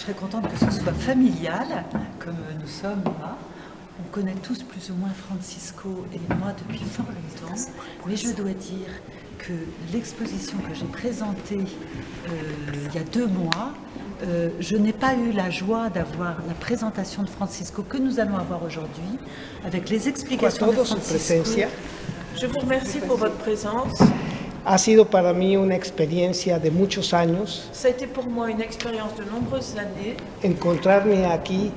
Je serais contente que ce soit familial, comme nous sommes là. On connaît tous plus ou moins Francisco et moi depuis fort longtemps, mais je dois dire que l'exposition que j'ai présentée il y a 2 mois, je n'ai pas eu la joie d'avoir la présentation de Francisco que nous allons avoir aujourd'hui, avec les explications de Francisco. Je vous remercie pour votre présence. Ha sido para mí una experiencia de muchos años. Ça a été pour moi une expérience de nombreuses années. Encontrarme aquí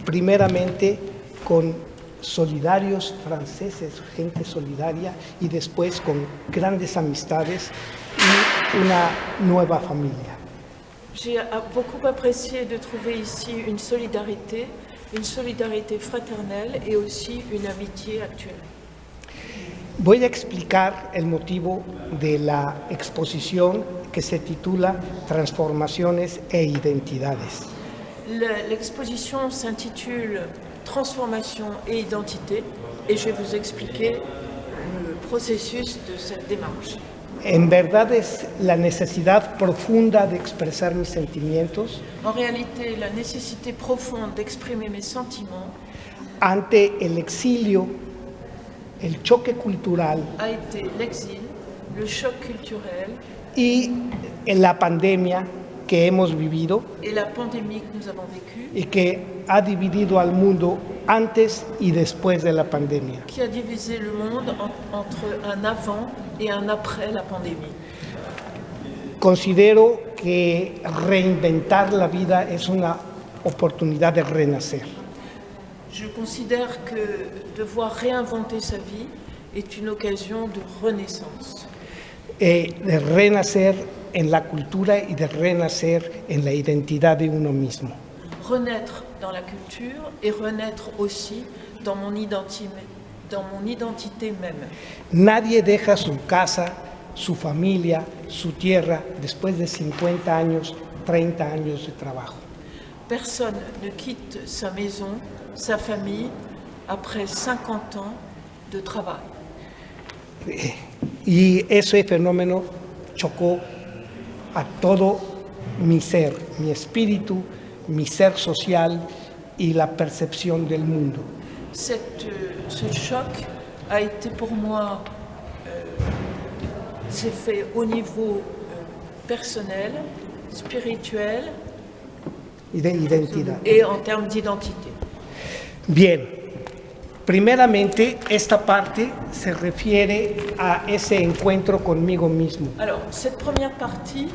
primeramente con solidarios franceses, gente solidaria, y después con grandes amistades y una nueva familia. J'ai beaucoup apprécié de trouver ici une solidarité fraternelle et aussi une amitié actuelle. Voy a explicar el motivo de la exposición que se titula Transformaciones e Identidades. L'exposition s'intitule Transformation et identité et je vais vous expliquer le processus de cette démarche. En verdad es la necesidad profunda de expresar mis sentimientos. En réalité, la nécessité profonde d'exprimer mes sentiments ante el exilio, el choque cultural a été l'exil, le choc culturel y la pandemia que hemos vivido et la pandémie que nous avons vécue, y que ha dividido al mundo antes y después de la pandemia. qui a divisé le monde entre un avant et un après la pandémie. Considero que reinventar la vida es una oportunidad de renacer. Je considère que devoir réinventer sa vie est une occasion de renaissance. De renacer en la cultura y de renacer en la identidad de uno mismo. Renaître dans la culture et renaître aussi dans mon identité même. Nadie deja su casa, su familia, su tierra después de 50 años, 30 años de trabajo. Personne ne quitte sa maison, sa famille, après 50 ans de travail. Y ese fenómeno chocó a todo mi ser, mi espíritu, mi ser social y la percepción del mundo. Ce choc a été pour moi, s'est fait au niveau personnel, spirituel Y de identidad. et en termes d'identité. Bien, primeramente esta parte se refiere a ese encuentro conmigo mismo. Alors, cette première partie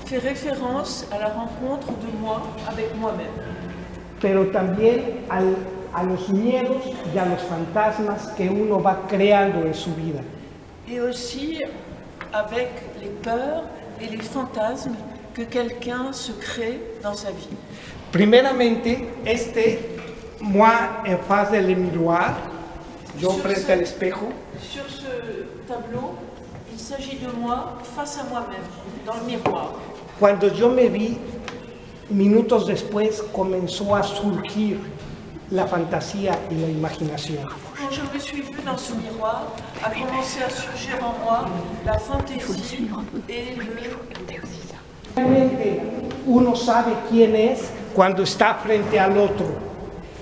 fait référence à la rencontre de moi avec moi-même. Pero también a los miedos y a los fantasmas que uno va creando en su vida. Et aussi avec les peurs et les fantasmes que quelqu'un se crée dans sa vie. Primeramente, moi en face del miroir, yo frente al espejo. Sur ce tableau, il s'agit de moi face à moi-même, dans le miroir. Cuando yo me vi, minutos después comenzó a surgir la fantasía y la imaginación. Quand je me suis vue dans ce miroir, a commencé à surgir en moi la fantaisie et Realmente uno sabe quién es cuando está frente al otro.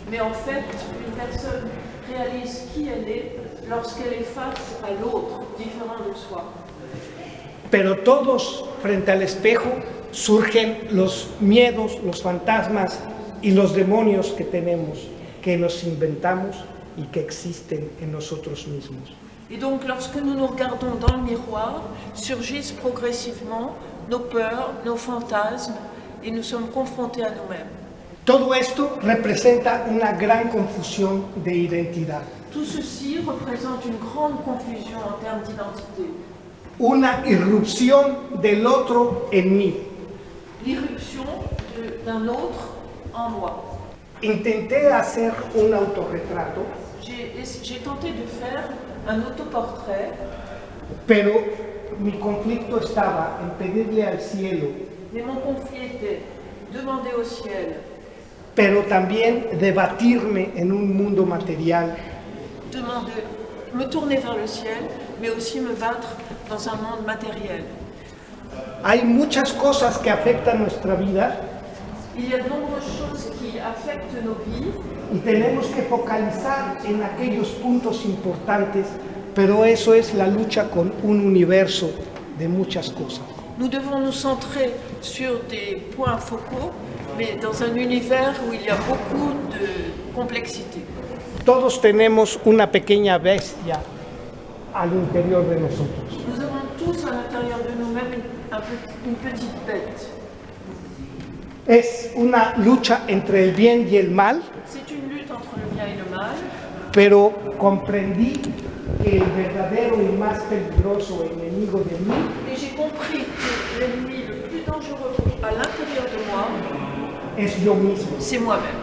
Mais en fait, une personne réalise qui elle est lorsqu'elle est face à l'autre, différent de soi. Pero todos frente al espejo surgen los miedos, los fantasmas y los demonios que tenemos, que nos inventamos y que existen en nosotros mismos. Et donc, lorsque nous nous regardons dans le miroir, surgissent progressivement nos peurs, nos fantasmes, et nous sommes confrontés à nous-mêmes. Todo esto representa una gran confusión de identidad. Tout ceci représente une grande confusion en termes d'identité. Una irrupción del otro en mí. L'irruption d'un autre en moi. Intenté hacer un autorretrato, J'ai tenté de faire un autoportrait, pero mi conflicto estaba en pedirle al cielo, mais mon conflit était demander au ciel, pero también debatirme en un mundo material, me tourner vers le ciel, mais aussi me battre dans un monde matériel. Hay muchas cosas que afectan nuestra vida Il y a de nombreuses choses qui affectent nos vies y tenemos que focalizar en aquellos puntos importantes, pero eso es la lucha con un universo de muchas cosas. Nous devons nous centrer sur des points focaux, mais dans un univers où il y a beaucoup de complexité. Todos tenemos una pequeña bestia al interior de nosotros. Nous avons tous à l'intérieur de nous-mêmes une petite bête. Es una lucha entre el bien y el mal, C'est une lutte entre le bien et le mal, pero comprendí que el verdadero y más peligroso enemigo de mí et j'ai compris que l'ennemi le plus dangereux à l'intérieur de moi, es yo mismo. c'est moi-même.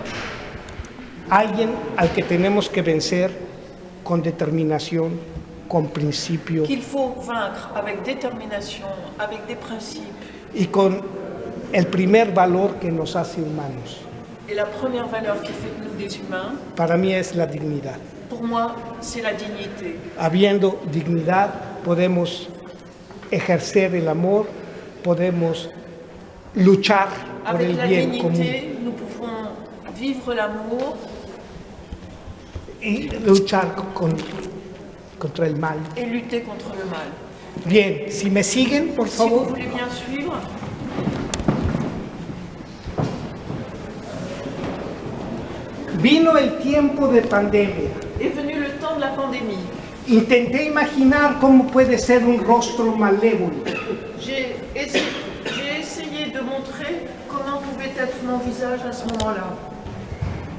Alguien al que tenemos que vencer con determinación, con principio Qu'il faut vaincre avec détermination, avec des principes. y con el primer valor que nos hace humanos. Et la première valeur qui fait de nous des humains, Para mí es la dignidad. pour moi, c'est la dignité. Habiendo dignidad, podemos ejercer el amor, podemos luchar por Avec el la bien común dignité, nous pouvons vivre l'amour y luchar contra el mal. et lutter contre le mal. Bien, si me siguen, por Si vous favor. voulez bien suivre, Vino el tiempo de pandemia. est venu le temps de la pandémie. Intenté imaginar cómo puede ser un rostro malévolo, J'ai essayé de montrer comment pouvait être mon visage à ce moment-là.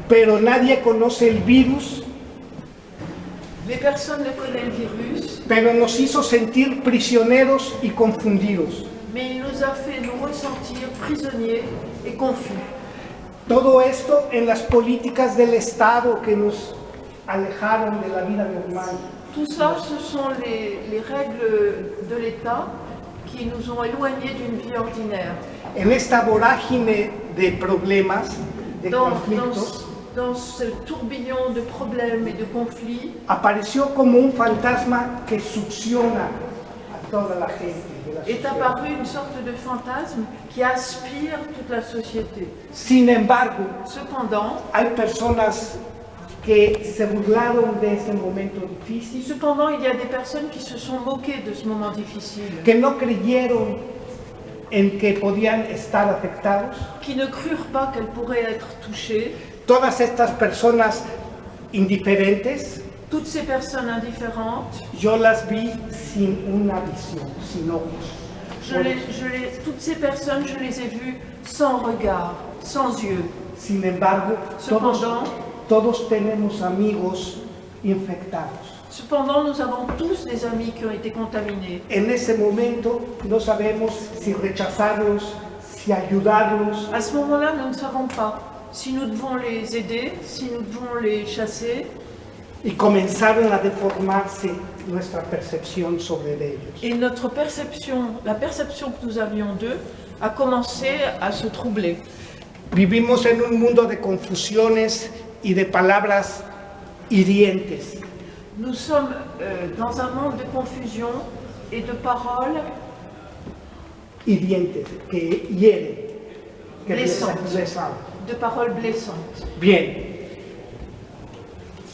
pero nadie conoce el virus, Mais personne ne connaît le virus, pero nos hizo sentir prisioneros y confundidos. mais il nous a fait nous ressentir prisonniers et confus. Todo esto en las políticas del Estado que nos alejaron de la vida normal. Tout ça, ce sont les règles de l'État qui nous ont éloignés d'une vie ordinaire. En esta vorágine de problemas, de conflictos, Dans ce tourbillon de problèmes et de conflits, apareció como un fantasma que succiona a toda la gente de la est sociedad. apparu une sorte de fantasme qui aspire toute la société. Sin embargo, Cependant, hay personas que se burlaron de ese momento difícil, il y a des personnes qui se sont moquées de ce moment difficile, que no creyeron en que podían estar afectados. qui ne crurent pas qu'elles pourraient être touchées. Todas estas personas indiferentes, Toutes ces personnes indifférentes, yo las vi sin una visión, sin ojos. toutes ces personnes, je les ai vues sans regard, sans yeux. Sin embargo, Cependant, todos tenemos amigos infectados. nous avons tous des amis qui ont été contaminés. En ese momento no sabemos si rechazarlos, si ayudarlos, À ce moment-là, nous ne savons pas si nous devons les aider, si nous devons les chasser, y comenzaron a deformarse nuestra percepción sobre ellos. et notre perception, la perception que nous avions d'eux, a commencé à se troubler. Vivimos en un mundo de confusiones y de palabras hirientes. Nous sommes dans un monde de confusion et de paroles Hirientes, que hieren, que Blessantes. blessan. de paroles blessantes. Bien,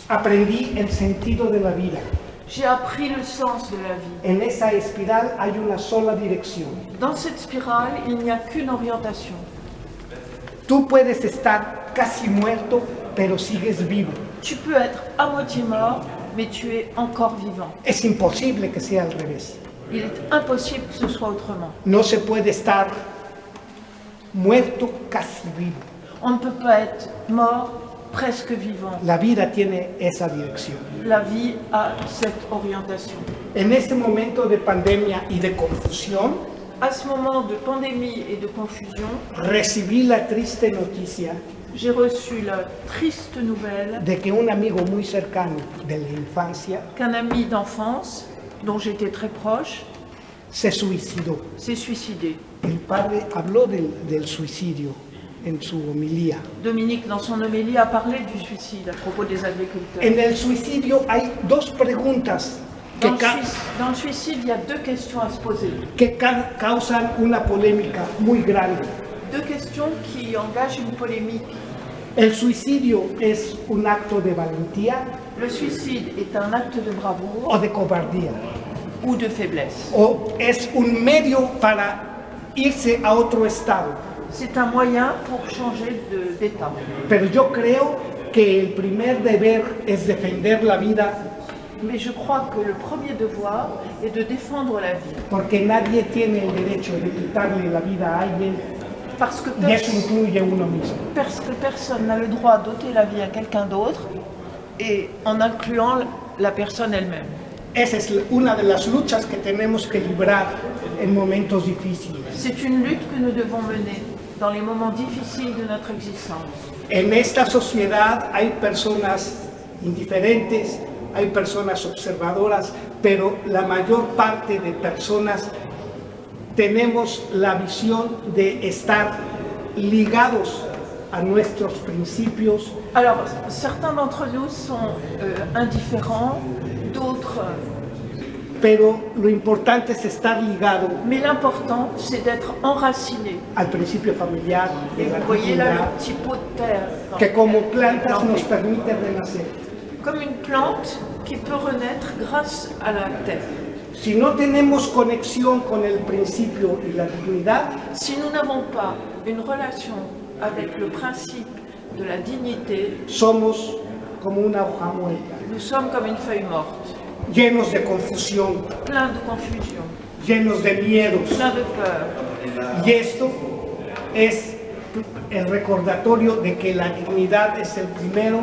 aprendí el sentido de la vida. J'ai appris le sens de la vie. En esa espiral hay una sola dirección. Dans cette spirale, il n'y a qu'une orientation. Tú puedes estar casi muerto, pero sigues vivo. Tu peux être à moitié mort, mais tu es encore vivant. Es imposible que sea al revés. Il est impossible que ce soit autrement. No se puede estar muerto, casi vivo. On ne peut pas être mort, presque vivant. La vida tiene esa dirección. La vie a cette orientation. En este momento de pandemia y de confusión, À ce moment de pandémie et de confusion, recibí la triste noticia j'ai reçu la triste nouvelle de que un amigo muy cercano de la infancia qu'un ami d'enfance, dont j'étais très proche, se suicidó. s'est suicidé. El padre habló del suicidio en su homilía. Dominique, dans son homélie, a parlé du suicide à propos des agriculteurs. En el suicidio hay dos preguntas que, Dans le suicide, il y a deux questions à se poser. que causan una polémica muy grande. deux questions qui engagent une polémique. ¿El suicidio es un acto de valentía Le suicide est un acte de bravoure o de cobardía? ou de faiblesse? ¿O es un medio para irse a otro estado? C'est un moyen pour changer d'état. Pero yo creo que el primer deber es defender la vida, Mais je crois que le premier devoir est de défendre la vie. porque nadie tiene el derecho de quitarle la vida a alguien, Parce que, y eso incluye uno mismo. personne n'a le droit d'ôter la vie à quelqu'un d'autre, et en incluant la personne elle-même. Esa es una de las luchas que tenemos que librar en momentos difíciles. C'est une lutte que nous devons mener dans les moments difficiles de notre existence. En esta sociedad hay personas indiferentes, hay personas observadoras, pero la mayor parte de personas tenemos la visión de estar ligados a nuestros principios. Alors, certains d'entre nous sont indifférents, d'autres... Pero lo importante es estar ligado Mais l'important, c'est d'être enraciné. al principio familiar, Et de la vous voyez là comunidad, le petit pot de terre dans que como lequel plantas il est nos planté. permite renacer. Comme une plante qui peut renaître grâce à la terre. Si no tenemos conexión con el principio y la dignidad, Si nous n'avons pas une relation avec le principe de la dignité, somos como una hoja muerta, nous sommes comme une feuille morte, llenos de confusión, plein de confusion, llenos de miedos. plein de peur. Y esto es el recordatorio de que la dignidad es el primero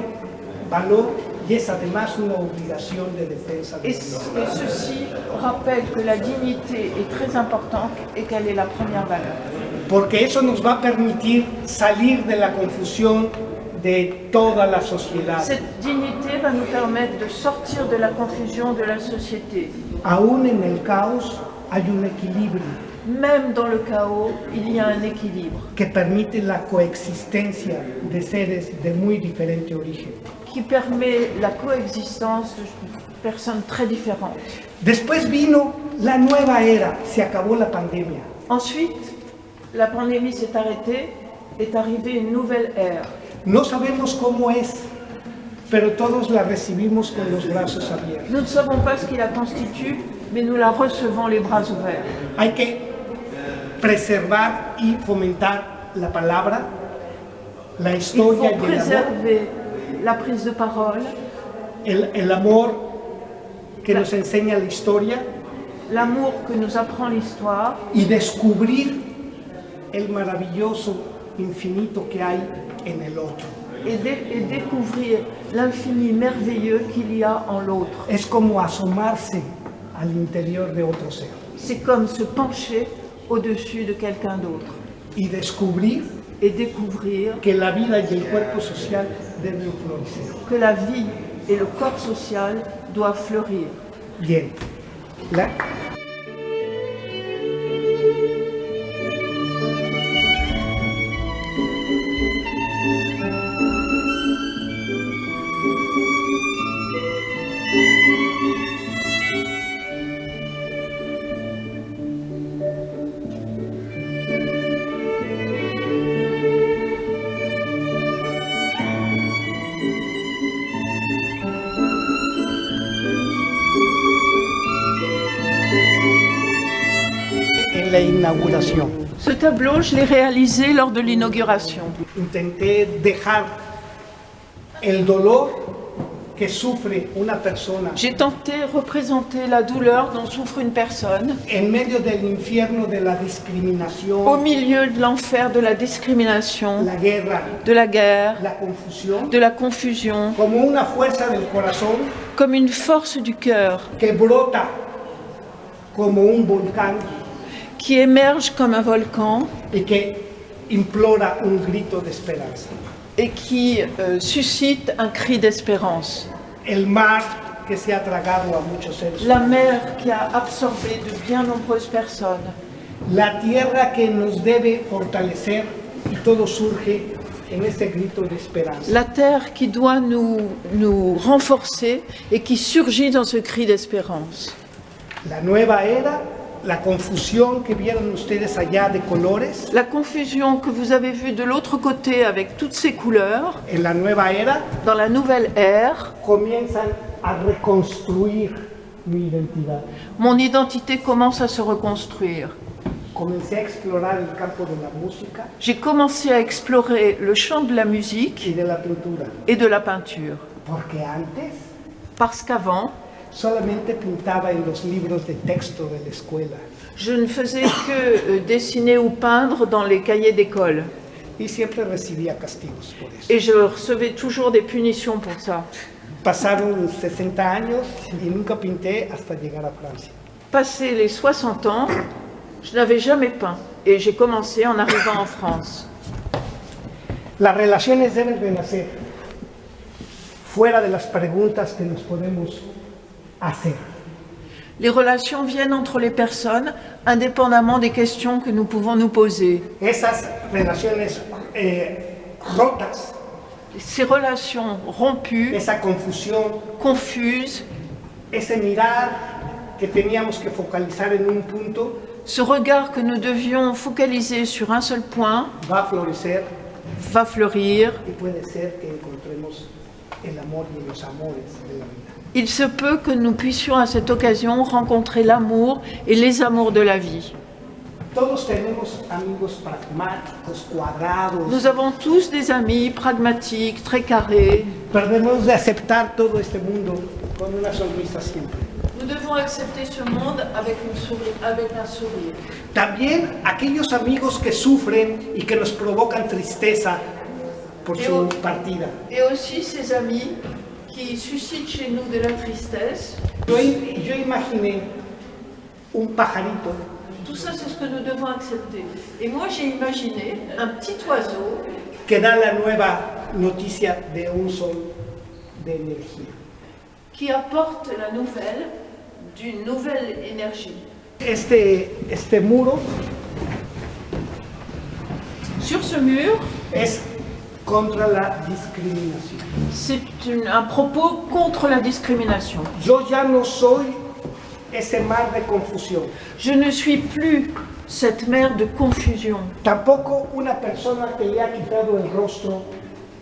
valor y es además una obligación de defensa de Et, la et ceci rappelle que la dignité est très importante et qu'elle est la première valeur. Porque eso nos va a permitir salir de la confusión de toda la sociedad. Cette dignité va nous permettre de sortir de la confusion de la société. Aún en el caos hay un equilibrio Même dans le chaos, il y a un équilibre que permite la coexistencia de seres de muy diferente origen. qui permet la coexistence de personnes très différentes. Después vino la nueva era, se acabó la pandemia. Ensuite, la pandémie s'est arrêtée, est arrivée une nouvelle ère. No sabemos cómo es, pero todos la recibimos con los brazos abiertos. Nous ne savons pas ce qui la constitue, mais nous la recevons les bras ouverts. Hay que preservar y fomentar la palabra, la Il historia faut y el amor, préserver la prise de parole, el amor que nos enseña la historia l'amour que nous apprend l'histoire y descubrir el maravilloso infinito que hay en el otro. et découvrir l'infini merveilleux qu'il y a en l'autre. Es como asomarse al interior de otro ser C'est comme se pencher au-dessus de quelqu'un d'autre y descubrir et découvrir que la vida y el cuerpo social deben florecer. que la vie et le corps social doivent fleurir. Bien. La- En la inauguración Ce tableau, je l'ai réalisé lors de l'inauguration. intenté dejar el dolor que sufre una persona J'ai tenté de représenter la douleur dont souffre une personne en medio del infierno de la au discriminación, milieu de l'enfer de la discrimination, la guerra, de la guerre, la confusión, de la confusion, como una fuerza del corazón comme une force du cœur que brota como un volcán qui émerge comme un volcan y que implora un grito de esperanza. et qui suscite un cri d'espérance. El mar que se ha tragado a muchos seres. La mer qui a absorbé de bien nombreuses personnes. La tierra que nos debe fortalecer y todo surge en ese grito de esperanza. La terre qui doit nous renforcer et qui surgit dans ce cri d'espérance. La nueva era la confusión que vieron ustedes allá de colores La confusion que vous avez vue de l'autre côté avec toutes ces couleurs, en la nueva era dans la nouvelle ère, comienzan a reconstruir mi identidad. mon identité commence à se reconstruire. Comencé a explorar el campo de la música J'ai commencé à explorer le champ de la y musique de la pintura, et de la peinture. porque antes Parce qu'avant, solamente pintaba en los libros de texto de la escuela je ne faisais que dessiner ou peindre dans les cahiers d'école. y siempre recibía castigos por eso. Et je recevais toujours des punitions pour ça. Pasaron 60 años y nunca pinté hasta llegar a Francia. Passé les 60 ans, je n'avais jamais peint. Et j'ai commencé en arrivant en France. Las relaciones deben de nacer fuera de las preguntas que nos podemos hacer. Les relations viennent entre les personnes, indépendamment des questions que nous pouvons nous poser. Esas relaciones rotas, Ces relations rompues, esa confusión, confuses, ese mirar que teníamos que focalizar en un punto, ce regard que nous devions focaliser sur un seul point va a florecer va fleurir. y puede ser que encontremos el amor y los amores de la vida. Il se peut que nous puissions à cette occasion rencontrer l'amour et les amours de la vie. Todos tenemos amigos pragmáticos, cuadrados, Nous avons tous des amis pragmatiques, très carrés. pero debemos de aceptar todo este mundo con una sonrisa siempre. Nous devons accepter ce monde avec un sourire. También aquellos amigos que sufren y que nos provocan tristeza por su partida. Et aussi ces amis qui suscitent chez nous de la tristesse. Yo imaginé un pajarito Tout ça, c'est ce que nous devons accepter. Et moi, j'ai imaginé un petit oiseau que da la nueva noticia de un sol de energía. qui apporte la nouvelle d'une nouvelle énergie. Este muro Sur ce mur, es contra la discriminación. c'est un propos contre la discrimination. Yo ya no soy ese mar de confusión. Je ne suis plus cette mer de confusion. Tampoco una persona que le ha quitado el rostro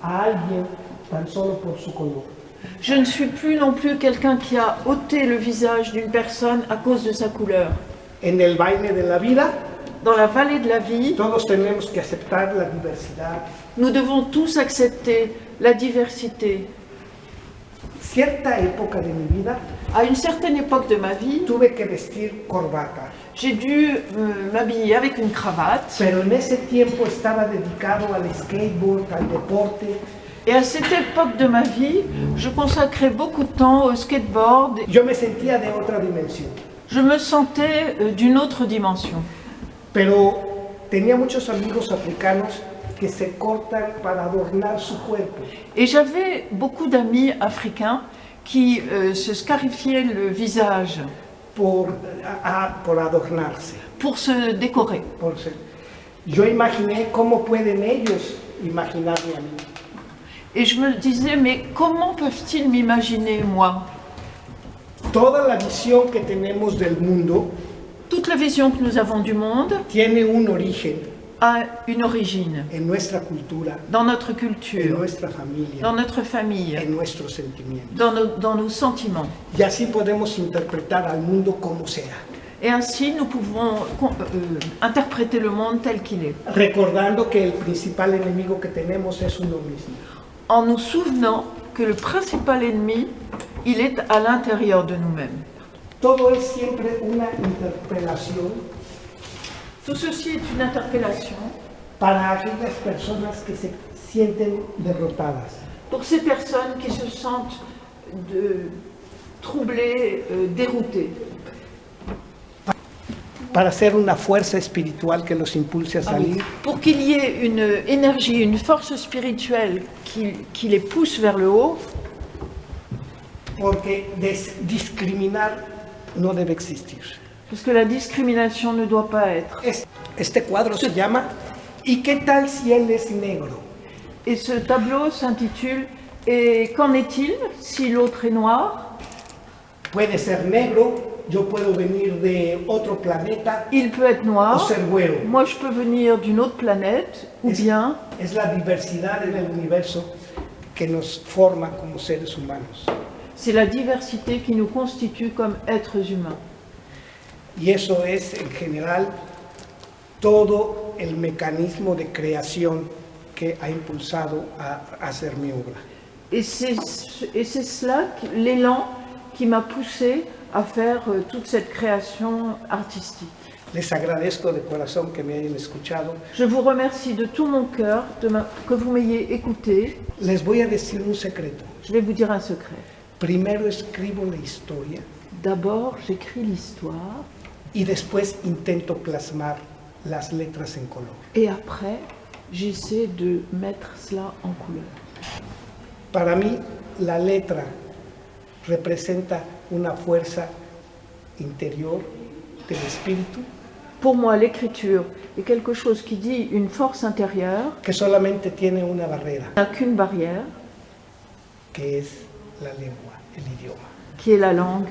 a alguien tan solo por su color. Je ne suis plus non plus quelqu'un qui a ôté le visage d'une personne à cause de sa couleur. En el baile de la vida, Dans la vallée de la vie, todos tenemos que aceptar la diversidad. nous devons tous accepter la diversité. Cierta época de mi vida À une certaine époque de ma vie, tuve que vestir corbata, j'ai dû m'habiller avec une cravate. pero en ese tiempo estaba dedicado al skateboard, al deporte. Et à cette époque de ma vie, je consacrais beaucoup de temps au skateboard. Yo me sentía de otra dimensión, Je me sentais d'une autre dimension. pero tenía muchos amigos africanos que se cortan para adornar su cuerpo. Et j'avais beaucoup d'amis africains qui se scarifiaient le visage Por adornarse. pour se décorer. Yo imaginé cómo pueden ellos imaginarme a mí. Et je me disais, mais comment peuvent-ils m'imaginer, moi? Toda la visión que tenemos del mundo Toute la vision que nous avons du monde tiene un origen a une origine en nuestra cultura, dans notre en culture, nuestra familia, dans notre famille, en nuestros sentimientos. dans nos sentiments. Y así podemos interpretar al mundo como sea, Et ainsi, nous pouvons interpréter le monde tel qu'il est, recordando que el principal enemigo que tenemos es uno mismo. en nous souvenant que le principal ennemi, il est à l'intérieur de nous-mêmes. Todo es siempre una interpelación Tout ceci est une interpellation para aquellas personas que se sienten derrotadas. pour ces personnes qui se sentent troublées, déroutées, Para ser una fuerza espiritual que los impulse a salir, pour qu'il y ait une énergie, une force spirituelle qui les pousse vers le haut, porque discriminar no debe existir. parce que la discrimination ne doit pas être. Este cuadro se llama ¿Y qué tal si él es negro? Et ce tableau s'intitule « Et qu'en est-il si l'autre est noir ?» Puede ser negro, yo puedo venir de otro planeta Il peut être o noir. ser güero. Moi, je peux venir d'une autre planète, ou bien Es la diversidad en el universo que nos forma como seres humanos. c'est la diversité qui nous constitue comme êtres humains. Y eso es en general todo el mecanismo de creación que ha impulsado a hacer mi obra. Et c'est cela, l'élan qui m'a poussé à faire toute cette création artistique. Les agradezco de corazón que me hayan escuchado. Je vous remercie de tout mon cœur que vous m'ayez écouté. Les voy a decir un secreto. Je vais vous dire un secret. Primero escribo la historia D'abord, j'écris l'histoire y después intento plasmar las letras en color. et après, j'essaie de mettre cela en couleur. Para mí, la letra representa una fuerza interior del espíritu Pour moi, l'écriture est quelque chose qui dit une force intérieure, que solamente tiene una barrera, n'a qu'une barrière, que es la lengua, el idioma. qui est la langue.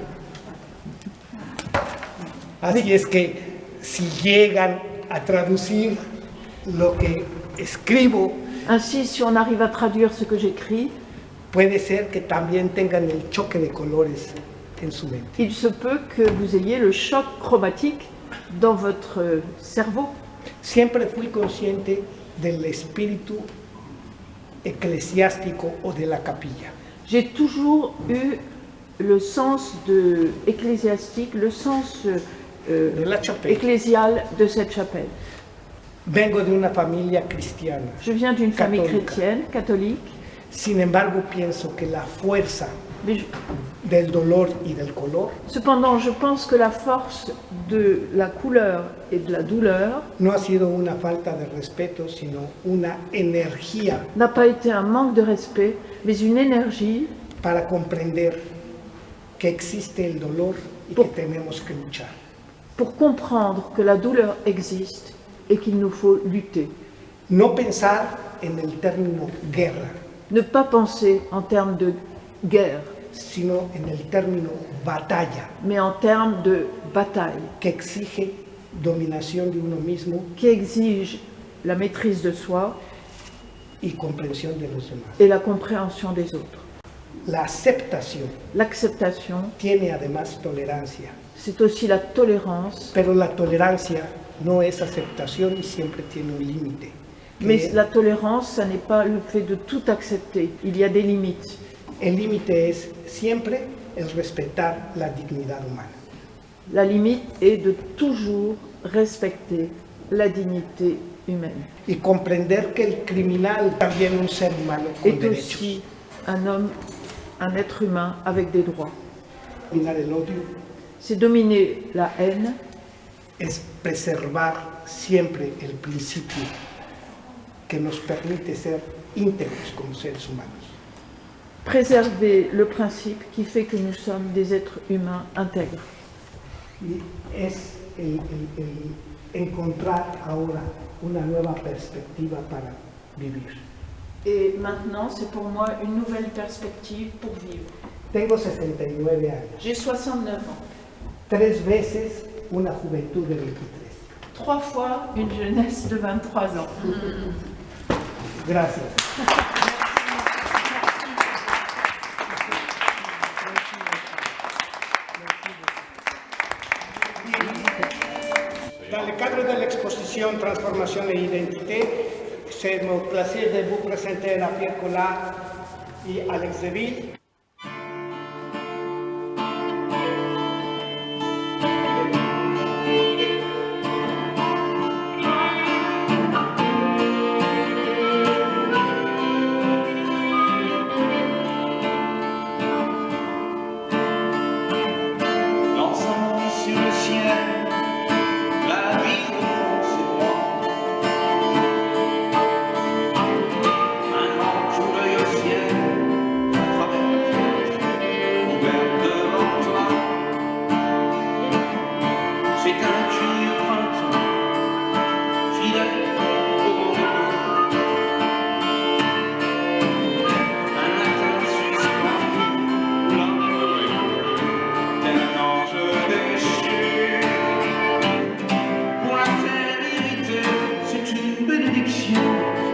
Así es que si llegan a traducir lo que escribo, Ainsi, si on arrive à traduire ce que j'écris, puede ser que también tengan el choque de colores en su mente. il se peut que vous ayez le choc chromatique dans votre cerveau. Siempre fui consciente del espíritu eclesiástico o de la capilla. J'ai toujours eu le sens ecclésiastique, le sens De la chapelle. ecclésial de cette chapelle. Vengo de una familia cristiana. Je viens d'une famille Católica. chrétienne, catholique, Sin embargo, pienso que la fuerza mais del dolor y del color cependant, je pense que la force de la couleur et de la douleur no ha sido una falta de respeto, sino una energía n'a pas été un manque de respect, mais une énergie para comprender que existe el dolor y que tenemos que luchar. pour comprendre que la douleur existe et qu'il nous faut lutter. No pensar en el término guerra, Ne pas penser en termes de guerre, sino en el término batalla, mais en termes de bataille, que exige dominación de uno mismo qui exige la maîtrise de soi y comprensión de los demás. et la compréhension des autres. La aceptación L'acceptation, tiene además tolerancia, c'est aussi la tolérance, pero la tolerancia no es aceptación y siempre tiene un límite. mais la tolérance, ça n'est pas le fait de tout accepter, il y a des limites. El límite es siempre el respetar la dignidad humana. La limite est de toujours respecter la dignité humaine. Y comprender que el criminal también un ser humano con Est derechos. aussi un homme, un être humain avec des droits. Eliminar el odio C'est dominer la haine, es preservar siempre el principio que nos permite ser íntegros como seres humanos. préserver le principe qui fait que nous sommes des êtres humains intègres. Y es encontrar ahora una nueva perspectiva para vivir. Et maintenant, c'est pour moi une nouvelle perspective pour vivre. Tengo 69 años, J'ai 69 ans. 3 veces una juventud de 23. 3 fois une jeunesse de 23 ans. Gracias. Dans le cadre de l'exposition Transformation et Identité, c'est mon plaisir de vous présenter à Pierre Collat et Alex Deville. L'encens sur le ciel, la vie au fond c'est moi. Maintenant coup l'œil au ciel, à travers la fenêtre, ouverte devant toi. C'est un cri au printemps, fidèle au repos. Un matin suspendu, l'un tel un ange déchu. bénédiction